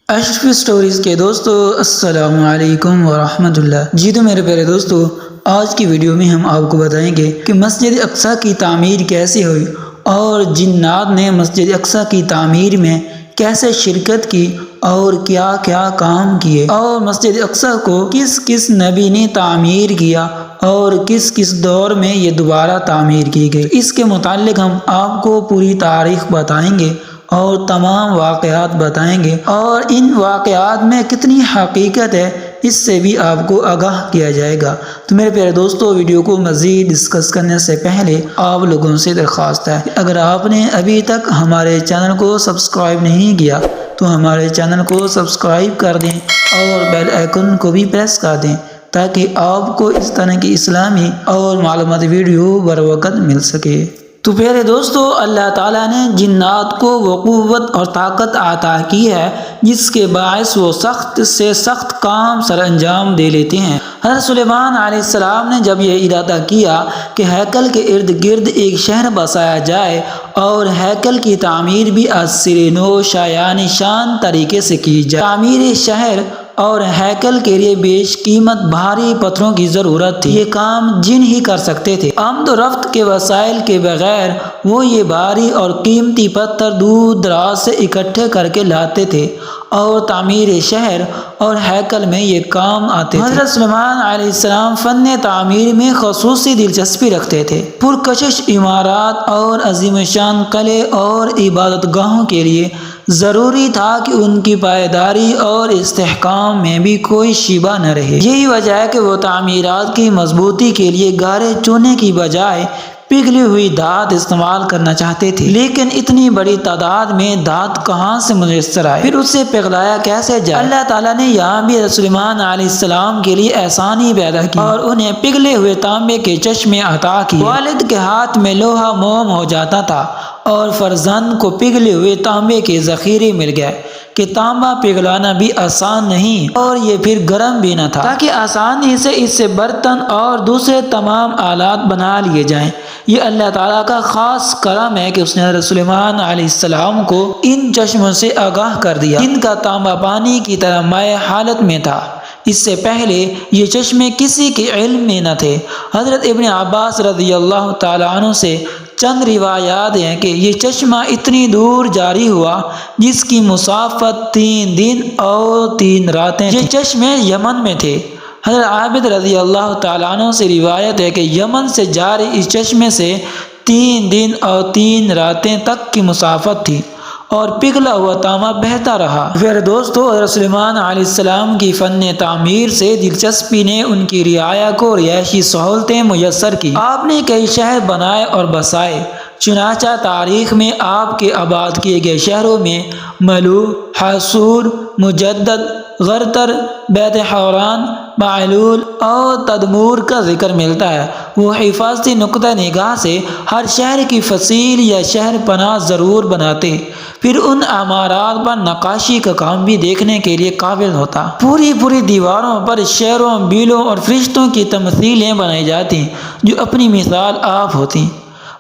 اشرف stories کے دوستو، السلام علیکم ورحمۃ اللہ۔ جی تو میرے پیارے دوستو، آج کی ویڈیو میں ہم آپ کو بتائیں گے کہ مسجد اقصیٰ کی تعمیر کیسے ہوئی اور جنات نے مسجد اقصیٰ کی تعمیر میں کیسے شرکت کی اور کیا کیا کام کیے، اور مسجد اقصیٰ کو کس کس نبی نے تعمیر کیا اور کس کس دور میں یہ دوبارہ تعمیر کی گئی۔ اس کے متعلق ہم آپ کو پوری تاریخ بتائیں گے اور تمام واقعات بتائیں گے، اور ان واقعات میں کتنی حقیقت ہے اس سے بھی آپ کو آگاہ کیا جائے گا۔ تو میرے پیارے دوستو، ویڈیو کو مزید ڈسکس کرنے سے پہلے آپ لوگوں سے درخواست ہے کہ اگر آپ نے ابھی تک ہمارے چینل کو سبسکرائب نہیں کیا تو ہمارے چینل کو سبسکرائب کر دیں اور بیل آئیکن کو بھی پریس کر دیں تاکہ آپ کو اس طرح کی اسلامی اور معلوماتی ویڈیو بر وقت مل سکے۔ تو پیارے دوستو، اللہ تعالیٰ نے جنات کو وہ قوت اور طاقت عطا کی ہے جس کے باعث وہ سخت سے سخت کام سر انجام دے لیتے ہیں۔ حضرت سلیمان علیہ السلام نے جب یہ ارادہ کیا کہ ہیکل کے ارد گرد ایک شہر بسایا جائے اور ہیکل کی تعمیر بھی از سر نو شایان شان طریقے سے کی جائے، تعمیر شہر اور ہیکل کے لیے بیش قیمت بھاری پتھروں کی ضرورت تھی۔ یہ کام جن ہی کر سکتے تھے۔ آمد و رفت کے وسائل کے بغیر وہ یہ بھاری اور قیمتی پتھر دور دراز سے اکٹھے کر کے لاتے تھے اور تعمیر شہر اور ہیکل میں یہ کام آتے تھے۔ حضرت سلیمان علیہ السلام فن تعمیر میں خصوصی دلچسپی رکھتے تھے۔ پرکشش عمارات اور عظیم شان قلعے اور عبادت گاہوں کے لیے ضروری تھا کہ ان کی پائیداری اور استحکام میں بھی کوئی شیبہ نہ رہے۔ یہی وجہ ہے کہ وہ تعمیرات کی مضبوطی کے لیے گارے چونے کی بجائے پگھلی ہوئی دھات استعمال کرنا چاہتے تھے، لیکن اتنی بڑی تعداد میں دھات کہاں سے میسر آئے، پھر اسے پگھلایا کیسے جائے؟ اللہ تعالیٰ نے یہاں بھی سلیمان علیہ السلام کے لیے آسانی پیدا کی اور انہیں پگھلے ہوئے تانبے کے چشمے عطا کیے۔ والد کے ہاتھ میں لوہا موم ہو جاتا تھا اور فرزند کو پگھلے ہوئے تانبے کے ذخیرے مل گئے کہ تانبا پگھلانا بھی آسان نہیں اور یہ پھر گرم بھی نہ تھا، تاکہ آسانی سے اس سے برتن اور دوسرے تمام آلات بنا لیے جائیں۔ یہ اللہ تعالیٰ کا خاص کرم ہے کہ اس نے حضرت سلیمان علیہ السلام کو ان چشموں سے آگاہ کر دیا جن کا تانبا پانی کی طرح مائع حالت میں تھا۔ اس سے پہلے یہ چشمے کسی کے علم میں نہ تھے۔ حضرت ابن عباس رضی اللہ تعالیٰ عنہ سے چند روایات ہیں کہ یہ چشمہ اتنی دور جاری ہوا جس کی مسافت 3 دن اور 3 راتیں تھیں۔ یہ چشمے یمن میں تھے۔ حضرت عابد رضی اللہ تعالیٰ عنہ سے روایت ہے کہ یمن سے جاری اس چشمے سے 3 دن اور 3 راتیں تک کی مسافت تھی اور پگھلا ہوا تانبا بہتا رہا۔ پھر دوستو، حضرت سلیمان علیہ السلام کی فن تعمیر سے دلچسپی نے ان کی رعایا کو رہائشی سہولتیں میسر کی۔ آپ نے کئی شہر بنائے اور بسائے، چنانچہ تاریخ میں آپ کے آباد کیے گئے شہروں میں ملو، حصور، مجدد، غرتر، بیت حوران، معلول اور تدمور کا ذکر ملتا ہے۔ وہ حفاظتی نقطہ نگاہ سے ہر شہر کی فصیل یا شہر پناہ ضرور بناتے، پھر ان عمارات پر نقاشی کا کام بھی دیکھنے کے لیے قابل ہوتا۔ پوری دیواروں پر شیروں، بیلوں اور فرشتوں کی تمثیلیں بنائی جاتی جو اپنی مثال آپ ہوتی۔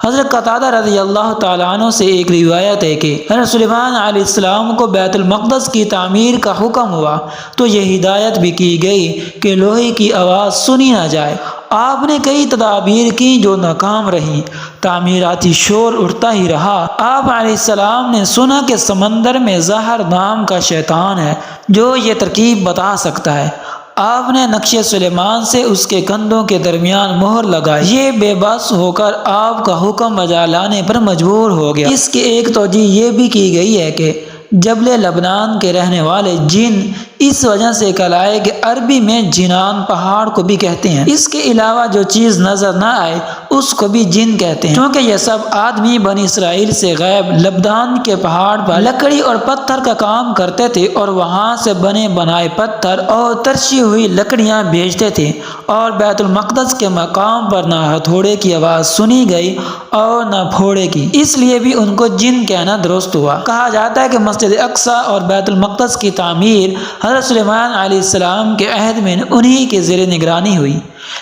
حضرت قتادہ رضی اللہ تعالیٰ عنہ سے ایک روایت ہے کہ حضرت سلیمان علیہ السلام کو بیت المقدس کی تعمیر کا حکم ہوا تو یہ ہدایت بھی کی گئی کہ لوہے کی آواز سنی نہ جائے۔ آپ نے کئی تدابیر کی جو ناکام رہیں، تعمیراتی شور اٹھتا ہی رہا۔ آپ علیہ السلام نے سنا کہ سمندر میں زہر نام کا شیطان ہے جو یہ ترکیب بتا سکتا ہے۔ آپ نے نقش سلیمان سے اس کے کندھوں کے درمیان مہر لگائی۔ یہ بے بس ہو کر آپ کا حکم بجا لانے پر مجبور ہو گیا۔ اس کی ایک توجہ یہ بھی کی گئی ہے کہ جبل لبنان کے رہنے والے جن اس وجہ سے کہلائے کہ عربی میں جنان پہاڑ کو بھی کہتے ہیں۔ اس کے علاوہ جو چیز نظر نہ آئے اس کو بھی جن کہتے ہیں، کیونکہ یہ سب آدمی بنی اسرائیل سے غیب لبنان کے پہاڑ پر لکڑی اور پتھر کا کام کرتے تھے اور وہاں سے بنے بنائے پتھر اور ترشی ہوئی لکڑیاں بھیجتے تھے، اور بیت المقدس کے مقام پر نہ ہتھوڑے کی آواز سنی گئی اور نہ پھوڑے کی، اس لیے بھی ان کو جن کہنا درست ہوا۔ کہا جاتا ہے کہ مسجد اقصیٰ اور بیت المقدس کی تعمیر حضرت سلیمان علیہ السلام کے عہد میں انہی کے زیر نگرانی ہوئی۔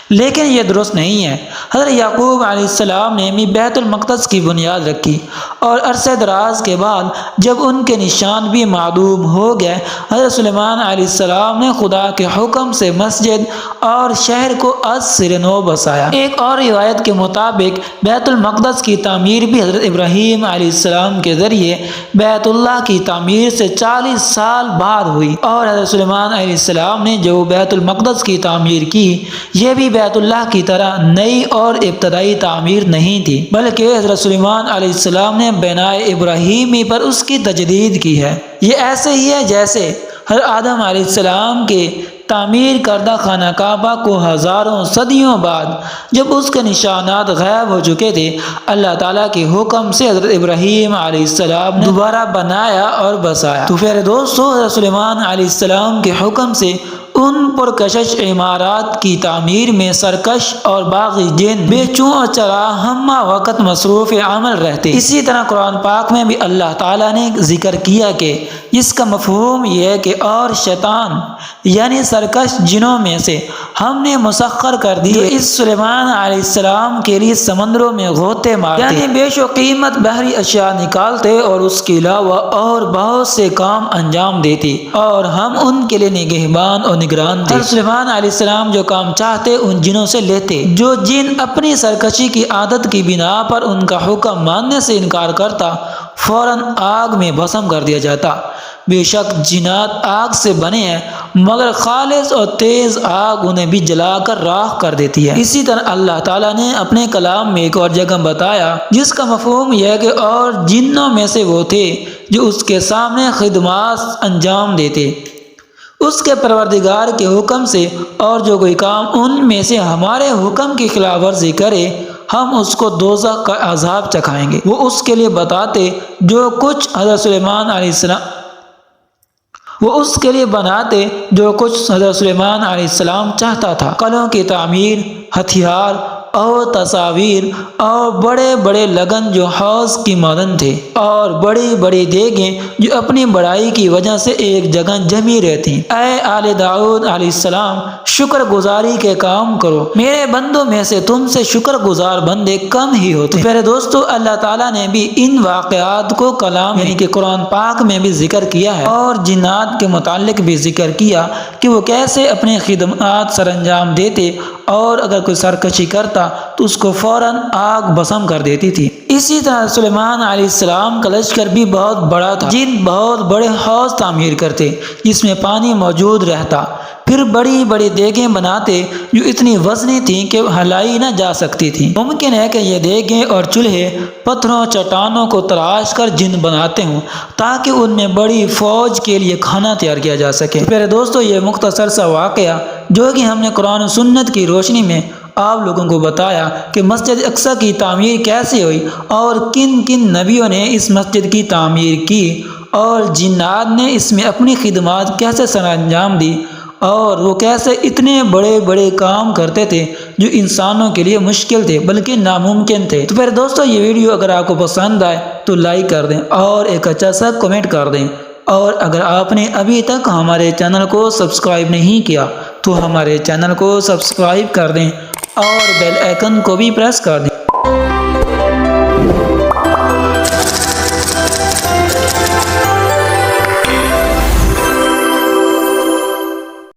لیکن یہ درست نہیں ہے۔ حضرت یعقوب علیہ السلام نے بھی بیت المقدس کی بنیاد رکھی اور عرصہ دراز کے بعد جب ان کے نشان بھی معدوم ہو گئے، حضرت سلیمان علیہ السلام نے خدا کے حکم سے مسجد اور شہر کو از سر نو بسایا۔ ایک اور روایت کے مطابق بیت المقدس کی تعمیر بھی حضرت ابراہیم علیہ السلام کے ذریعے بیت اللہ کی تعمیر سے 40 سال بعد ہوئی، اور حضرت سلیمان علیہ السلام نے جو بیت المقدس کی تعمیر کی یہ بھی بیت اللہ کی طرح نئی اور ابتدائی تعمیر نہیں تھی، بلکہ حضرت سلیمان علیہ السلام نے بنائے ابراہیمی پر اس کی تجدید کی ہے۔ یہ ایسے ہی ہے جیسے حضرت آدم علیہ السلام کے تعمیر کردہ خانہ کعبہ کو ہزاروں صدیوں بعد جب اس کے نشانات غائب ہو چکے تھے، اللہ تعالیٰ کے حکم سے حضرت ابراہیم علیہ السلام نے دوبارہ بنایا اور بسایا۔ تو پھر دوستو، حضرت سلیمان علیہ السلام کے حکم سے ان پرکشش عمارات کی تعمیر میں سرکش اور باغی جن بے چوں اور چرا ہمہ وقت مصروف عمل رہتے۔ اسی طرح قرآن پاک میں بھی اللہ تعالیٰ نے ذکر کیا کہ اس کا مفہوم یہ ہے کہ اور شیطان یعنی سرکش جنوں میں سے ہم نے مسخر کر دی اس سلیمان علیہ السلام کے لیے سمندروں میں غوطے مارتے، یعنی بے شو قیمت بحری اشیاء نکالتے اور اس کے علاوہ اور بہت سے کام انجام دیتے، اور ہم ان کے لیے نگہبان اور نگران تھے۔ سلیمان علیہ السلام جو کام چاہتے ان جنوں سے لیتے، جو جن اپنی سرکشی کی عادت کی بنا پر ان کا حکم ماننے سے انکار کرتا فوراً آگ میں بھسم کر دیا جاتا۔ بے شک جنات آگ سے بنے ہیں، مگر خالص اور تیز آگ انہیں بھی جلا کر راکھ کر دیتی ہے۔ اسی طرح اللہ تعالیٰ نے اپنے کلام میں ایک اور جگہ بتایا جس کا مفہوم یہ ہے کہ اور جنوں میں سے وہ تھے جو اس کے سامنے خدمات انجام دیتے اس کے پروردگار کے حکم سے، اور جو کوئی کام ان میں سے ہمارے حکم کی خلاف ورزی کرے ہم اس کو دوزخ کا عذاب چکھائیں گے۔ وہ اس کے لیے بتاتے جو کچھ حضرت سلیمان علیہ السلام علیہ السلام چاہتا تھا، قلعوں کی تعمیر، ہتھیار اور تصاویر اور بڑے بڑے لگن جو حوض کی مانند تھے، اور بڑی بڑی دیگیں جو اپنی بڑائی کی وجہ سے ایک جگہ جمی رہتی۔ اے آل داؤد علیہ السلام، شکر گزاری کے کام کرو، میرے بندوں میں سے تم سے شکر گزار بندے کم ہی ہوتے۔ پھر دوستو، اللہ تعالیٰ نے بھی ان واقعات کو کلام یعنی کہ قرآن پاک میں بھی ذکر کیا ہے، اور جنات کے متعلق بھی ذکر کیا کہ وہ کیسے اپنے خدمات سر انجام دیتے، اور اگر کوئی سرکشی کرتا تو اس کو فوراً آگ بھسم کر دیتی تھی۔ اسی طرح سلیمان علیہ السلام کا لشکر بھی بہت بڑا تھا، جن بہت بڑے حوض تعمیر کرتے جس میں پانی موجود رہتا، پھر بڑی بڑی دیگیں بناتے جو اتنی وزنی تھیں کہ ہلائی نہ جا سکتی تھیں۔ ممکن ہے کہ یہ دیگیں اور چولہے پتھروں چٹانوں کو تراش کر جن بناتے ہوں تاکہ ان میں بڑی فوج کے لیے کھانا تیار کیا جا سکے۔ پھر دوستو، یہ مختصر سا واقعہ جو کہ ہم نے قرآن و سنت کی روشنی میں آپ لوگوں کو بتایا کہ مسجد اقصی کی تعمیر کیسے ہوئی اور کن کن نبیوں نے اس مسجد کی تعمیر کی، اور جنات نے اس میں اپنی خدمات کیسے سر انجام دی، اور وہ کیسے اتنے بڑے بڑے کام کرتے تھے جو انسانوں کے لیے مشکل تھے بلکہ ناممکن تھے۔ تو پھر دوستو، یہ ویڈیو اگر آپ کو پسند آئے تو لائک کر دیں اور ایک اچھا سا کمنٹ کر دیں، اور اگر آپ نے ابھی تک ہمارے چینل کو سبسکرائب نہیں کیا تو ہمارے چینل کو سبسکرائب کر دیں اور بیل آئیکن کو بھی پریس کر دیں۔